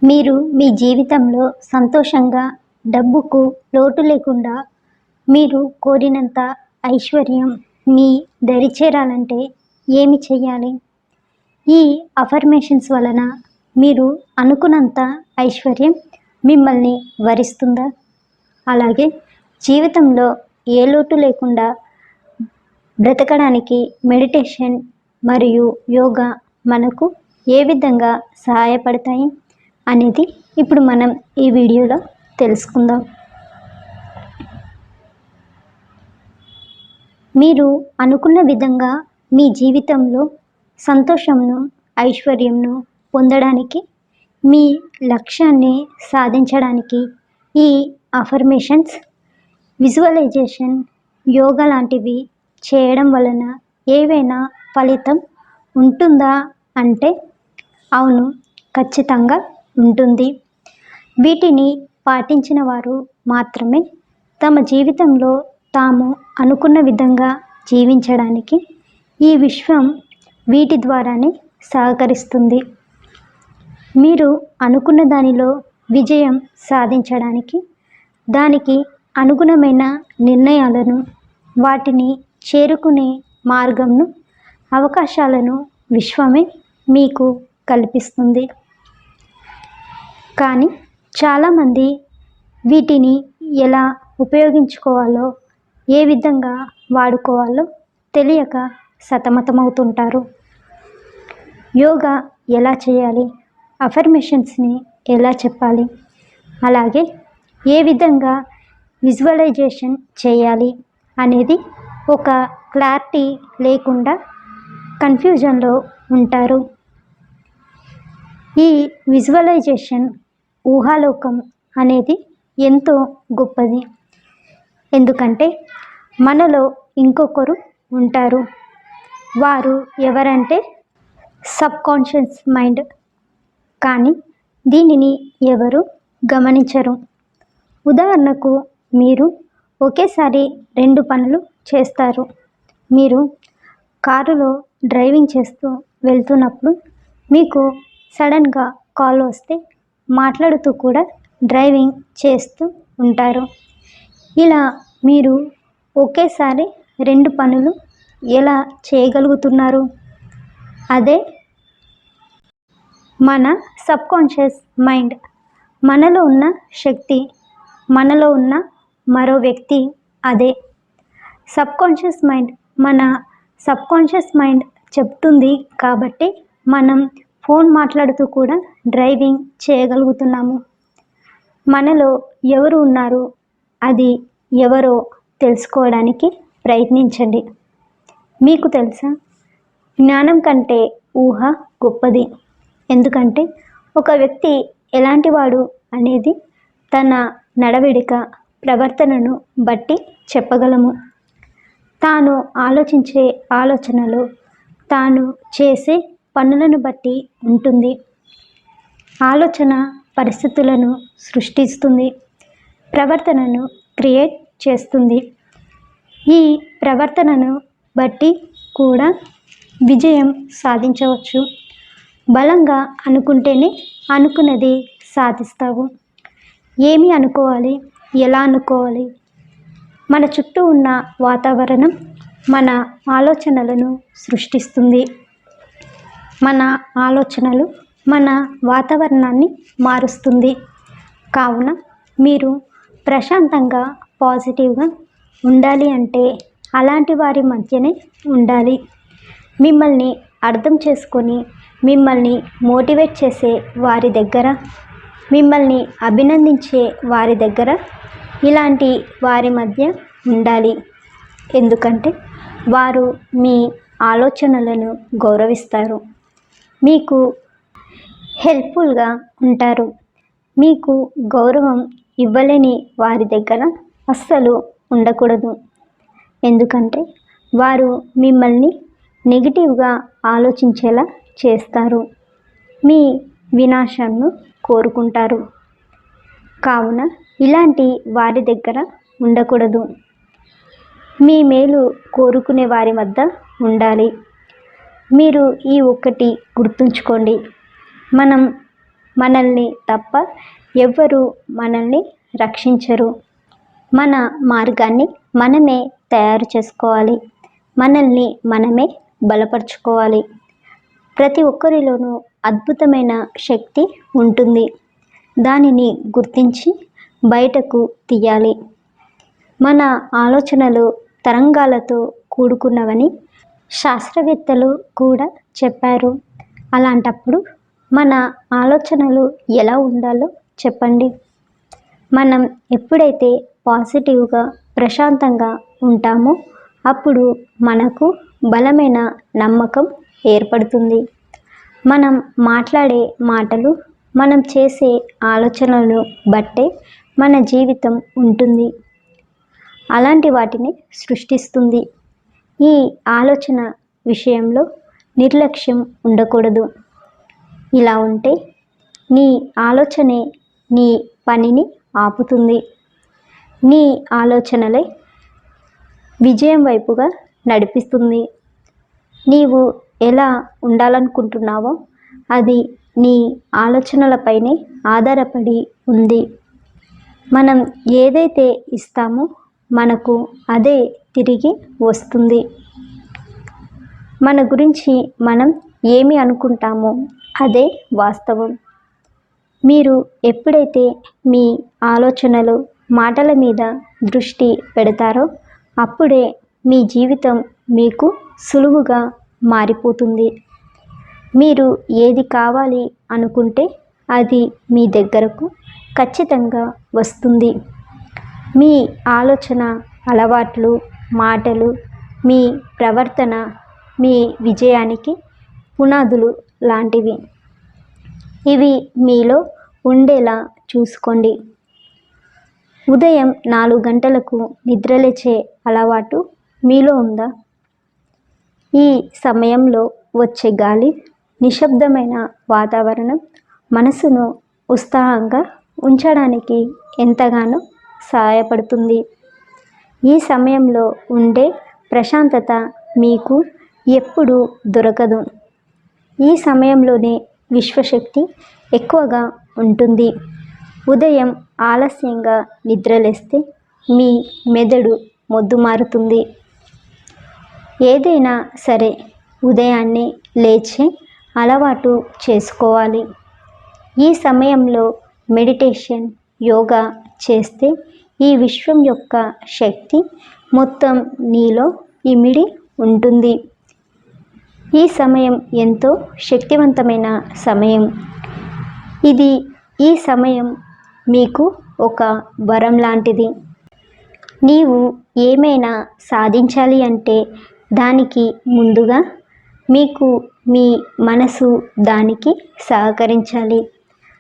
మీరు మీ జీవితంలో సంతోషంగా, డబ్బుకు లోటు లేకుండా, మీరు కోరినంత ఐశ్వర్యం మీ దరి చేరాలంటే ఏమి చేయాలి? ఈ అఫర్మేషన్స్ వలన మీరు అనుకున్నంత ఐశ్వర్యం మిమ్మల్ని వరిస్తుందా? అలాగే జీవితంలో ఏ లోటు లేకుండా బ్రతకడానికి మెడిటేషన్ మరియు యోగా మనకు ఏ విధంగా సహాయపడతాయి అనేది ఇప్పుడు మనం ఈ వీడియోలో తెలుసుకుందాం. మీరు అనుకున్న విధంగా మీ జీవితంలో సంతోషంను, ఐశ్వర్యంను పొందడానికి, మీ లక్ష్యాన్ని సాధించడానికి ఈ అఫర్మేషన్స్, విజువలైజేషన్, యోగా లాంటివి చేయడం వలన ఏవైనా ఫలితం ఉంటుందా అంటే అవును, ఖచ్చితంగా ఉంటుంది. వీటిని పాటించిన వారు మాత్రమే తమ జీవితంలో తాము అనుకున్న విధంగా జీవించడానికి ఈ విశ్వం వీటి ద్వారానే సహకరిస్తుంది. మీరు అనుకున్న దానిలో విజయం సాధించడానికి, దానికి అనుగుణమైన నిర్ణయాలను, వాటిని చేరుకునే మార్గంను, అవకాశాలను విశ్వమే మీకు కల్పిస్తుంది. కానీ చాలామంది వీటిని ఎలా ఉపయోగించుకోవాలో, ఏ విధంగా వాడుకోవాలో తెలియక సతమతమవుతుంటారు. యోగా ఎలా చేయాలి, అఫర్మేషన్స్ని ఎలా చెప్పాలి, అలాగే ఏ విధంగా విజువలైజేషన్ చేయాలి అనేది ఒక క్లారిటీ లేకుండా కన్ఫ్యూజన్లో ఉంటారు. ఈ విజువలైజేషన్, ఊహాలోకం అనేది ఎంతో గొప్పది. ఎందుకంటే మనలో ఇంకొకరు ఉంటారు. వారు ఎవరంటే సబ్కాన్షియస్ మైండ్. కానీ దీనిని ఎవరు గమనించరు. ఉదాహరణకు, మీరు ఒకేసారి 2 పనులు చేస్తారు. మీరు కారులో డ్రైవింగ్ చేస్తూ వెళ్తున్నప్పుడు మీకు సడన్గా కాల్ వస్తే మాట్లాడుతూ కూడా డ్రైవింగ్ చేస్తూ ఉంటారు. ఇలా మీరు ఒకేసారి 2 పనులు ఎలా చేయగలుగుతున్నారు? అదే మన సబ్కాన్షియస్ మైండ్. మనలో ఉన్న శక్తి, మనలో ఉన్న మరో వ్యక్తి అదే సబ్కాన్షియస్ మైండ్. మన సబ్కాన్షియస్ మైండ్ చెప్తుంది కాబట్టి మనం ఫోన్ మాట్లాడుతూ కూడా డ్రైవింగ్ చేయగలుగుతున్నాము. మనలో ఎవరు ఉన్నారు, అది ఎవరో తెలుసుకోవడానికి ప్రయత్నించండి. మీకు తెలుసా, జ్ఞానం కంటే ఊహ గొప్పది. ఎందుకంటే ఒక వ్యక్తి ఎలాంటి వాడు అనేది తన నడవడిక, ప్రవర్తనను బట్టి చెప్పగలము. తాను ఆలోచించే ఆలోచనలు, తాను చేసే పనులను బట్టి ఉంటుంది. ఆలోచన పరిస్థితులను సృష్టిస్తుంది, ప్రవర్తనను క్రియేట్ చేస్తుంది. ఈ ప్రవర్తనను బట్టి కూడా విజయం సాధించవచ్చు. బలంగా అనుకుంటేనే అనుకున్నది సాధిస్తావు. ఏమి అనుకోవాలి, ఎలా అనుకోవాలి? మన చుట్టూ ఉన్న వాతావరణం మన ఆలోచనలను సృష్టిస్తుంది. మన ఆలోచనలు మన వాతావరణాన్ని మారుస్తుంది. కావున మీరు ప్రశాంతంగా, పాజిటివ్గా ఉండాలి అంటే అలాంటి వారి మధ్యనే ఉండాలి. మిమ్మల్ని అర్థం చేసుకొని, మిమ్మల్ని మోటివేట్ చేసే వారి దగ్గర, మిమ్మల్ని అభినందించే వారి దగ్గర, ఇలాంటి వారి మధ్య ఉండాలి. ఎందుకంటే వారు మీ ఆలోచనలను గౌరవిస్తారు, మీకు హెల్ప్ఫుల్గా ఉంటారు. మీకు గౌరవం ఇవ్వలేని వారి దగ్గర అస్సలు ఉండకూడదు. ఎందుకంటే వారు మిమ్మల్ని నెగిటివ్గా ఆలోచించేలా చేస్తారు, మీ వినాశాన్ని కోరుకుంటారు. కావున ఇలాంటి వారి దగ్గర ఉండకూడదు. మీ మేలు కోరుకునే వారి వద్ద ఉండాలి. మీరు ఈ ఒక్కటి గుర్తుంచుకోండి. మనం మనల్ని తప్ప ఎవ్వరూ మనల్ని రక్షించరు. మన మార్గాన్ని మనమే తయారు చేసుకోవాలి. మనల్ని మనమే బలపరుచుకోవాలి. ప్రతి ఒక్కరిలోనూ అద్భుతమైన శక్తి ఉంటుంది. దానిని గుర్తించి బయటకు తీయాలి. మన ఆలోచనలు తరంగాలతో కూడుకున్నవని శాస్త్రవేత్తలు కూడా చెప్పారు. అలాంటప్పుడు మన ఆలోచనలు ఎలా ఉండాలో చెప్పండి. మనం ఎప్పుడైతే పాజిటివ్గా ప్రశాంతంగా ఉంటామో అప్పుడు మనకు బలమైన నమ్మకం ఏర్పడుతుంది. మనం మాట్లాడే మాటలు, మనం చేసే ఆలోచనలను బట్టే మన జీవితం ఉంటుంది. అలాంటి వాటిని సృష్టిస్తుంది. ఈ ఆలోచన విషయంలో నిర్లక్ష్యం ఉండకూడదు. ఇలా ఉంటే నీ ఆలోచనే నీ పనిని ఆపుతుంది. నీ ఆలోచనలే విజయం వైపుగా నడిపిస్తుంది. నీవు ఎలా ఉండాలనుకుంటున్నావో అది నీ ఆలోచనలపైనే ఆధారపడి ఉంది. మనం ఏదైతే ఇస్తామో మనకు అదే తిరిగి వస్తుంది. మన గురించి మనం ఏమి అనుకుంటామో అదే వాస్తవం. మీరు ఎప్పుడైతే మీ ఆలోచనలు, మాటల మీద దృష్టి పెడతారో అప్పుడే మీ జీవితం మీకు సులువుగా మారిపోతుంది. మీరు ఏది కావాలి అనుకుంటే అది మీ దగ్గరకు ఖచ్చితంగా వస్తుంది. మీ ఆలోచన, అలవాట్లు, మాటలు, మీ ప్రవర్తన మీ విజయానికి పునాదులు లాంటివి. ఇవి మీలో ఉండేలా చూసుకోండి. ఉదయం 4 గంటలకు నిద్రలేచే అలవాటు మీలో ఉందా? ఈ సమయంలో వచ్చే గాలి, నిశ్శబ్దమైన వాతావరణం మనసును ఉత్సాహంగా ఉంచడానికి ఎంతగానో సహాయపడుతుంది. ఈ సమయంలో ఉండే ప్రశాంతత మీకు ఎప్పుడూ దొరకదు. ఈ సమయంలోనే విశ్వశక్తి ఎక్కువగా ఉంటుంది. ఉదయం ఆలస్యంగా నిద్రలేస్తే మీ మెదడు మొద్దుమారుతుంది. ఏదైనా సరే ఉదయాన్నే లేచే అలవాటు చేసుకోవాలి. ఈ సమయంలో మెడిటేషన్, యోగా చేస్తే ఈ విశ్వం యొక్క శక్తి మొత్తం నీలో ఇమిడి ఉంటుంది. ఈ సమయం ఎంతో శక్తివంతమైన సమయం. ఈ సమయం మీకు ఒక వరం లాంటిది. నీవు ఏమైనా సాధించాలి అంటే దానికి ముందుగా మీకు మీ మనసు దానికి సహకరించాలి.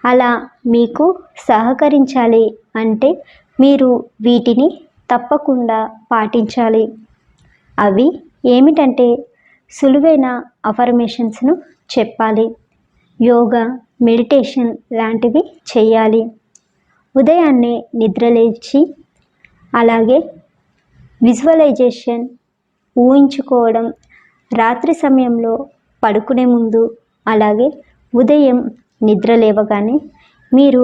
అలా మీకు సహకరించాలి అంటే మీరు వీటిని తప్పకుండా పాటించాలి. అవి ఏమిటంటే సులువైన అఫర్మేషన్స్ను చెప్పాలి. యోగా, మెడిటేషన్ లాంటివి చేయాలి. ఉదయాన్నే నిద్రలేచి అలాగే విజువలైజేషన్, ఊహించుకోవడం, రాత్రి సమయంలో పడుకునే ముందు అలాగే ఉదయం నిద్ర లేవగానే మీరు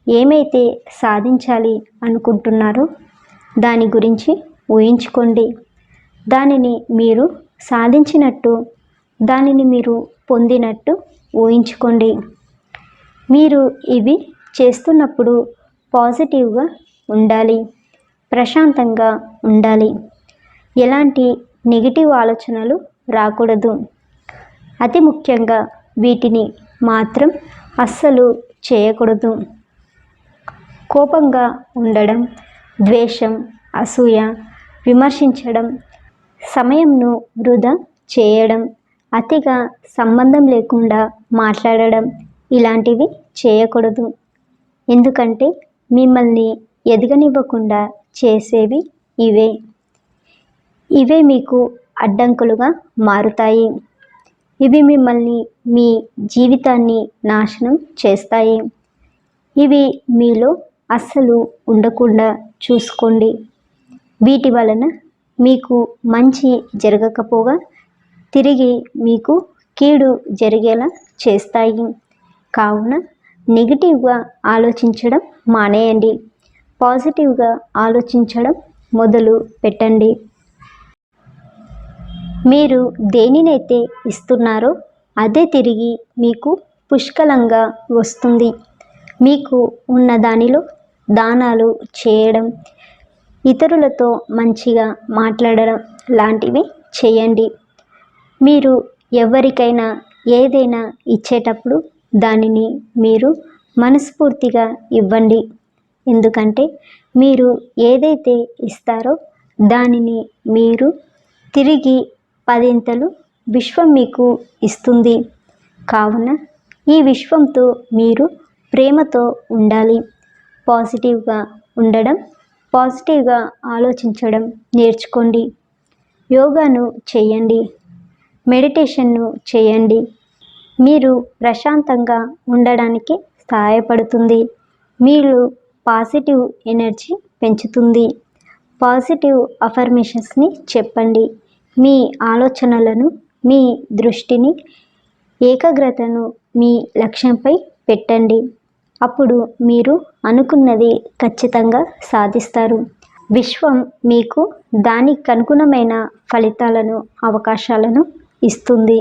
ఏమైతే సాధించాలి అనుకుంటున్నారో దాని గురించి ఊహించుకోండి. దానిని మీరు సాధించినట్టు, దానిని మీరు పొందినట్టు ఊహించుకోండి. మీరు ఇవి చేస్తున్నప్పుడు పాజిటివ్గా ఉండాలి, ప్రశాంతంగా ఉండాలి. ఎలాంటి నెగిటివ్ ఆలోచనలు రాకూడదు. అతి ముఖ్యంగా వీటిని మాత్రం అస్సలు చేయకూడదు. కోపంగా ఉండడం, ద్వేషం, అసూయ, విమర్శించడం, సమయంను వృధా చేయడం, అతిగా సంబంధం లేకుండా మాట్లాడడం ఇలాంటివి చేయకూడదు. ఎందుకంటే మిమ్మల్ని ఎదగనివ్వకుండా చేసేవి ఇవే మీకు అడ్డంకులుగా మారుతాయి. ఇవి మిమ్మల్ని, మీ జీవితాన్ని నాశనం చేస్తాయి. ఇవి మీలో అస్సలు ఉండకుండా చూసుకోండి. వీటి వలన మీకు మంచి జరగకపోగా తిరిగి మీకు కీడు జరిగేలా చేస్తాయి. కావున నెగిటివ్గా ఆలోచించడం మానేయండి. పాజిటివ్గా ఆలోచించడం మొదలు పెట్టండి. మీరు దేనినైతే ఇస్తున్నారో అదే తిరిగి మీకు పుష్కలంగా వస్తుంది. మీకు ఉన్న దానిలో దానాలు చేయడం, ఇతరులతో మంచిగా మాట్లాడడం లాంటివి చేయండి. మీరు ఎవరికైనా ఏదైనా ఇచ్చేటప్పుడు దానిని మీరు మనస్ఫూర్తిగా ఇవ్వండి. ఎందుకంటే మీరు ఏదైతే ఇస్తారో దానిని మీరు తిరిగి పదింతలు విశ్వం మీకు ఇస్తుంది. కావున ఈ విశ్వంతో మీరు ప్రేమతో ఉండాలి. పాజిటివ్గా ఉండడం, పాజిటివ్గా ఆలోచించడం నేర్చుకోండి. యోగాను చేయండి, మెడిటేషన్ను చేయండి. మీరు ప్రశాంతంగా ఉండడానికి సహాయపడుతుంది. మీలో పాజిటివ్ ఎనర్జీ పెంచుతుంది. పాజిటివ్ అఫర్మేషన్స్ని చెప్పండి. మీ ఆలోచనలను, మీ దృష్టిని, ఏకాగ్రతను మీ లక్ష్యంపై పెట్టండి. అప్పుడు మీరు అనుకున్నది ఖచ్చితంగా సాధిస్తారు. విశ్వం మీకు దానికి అనుగుణమైన ఫలితాలను, అవకాశాలను ఇస్తుంది.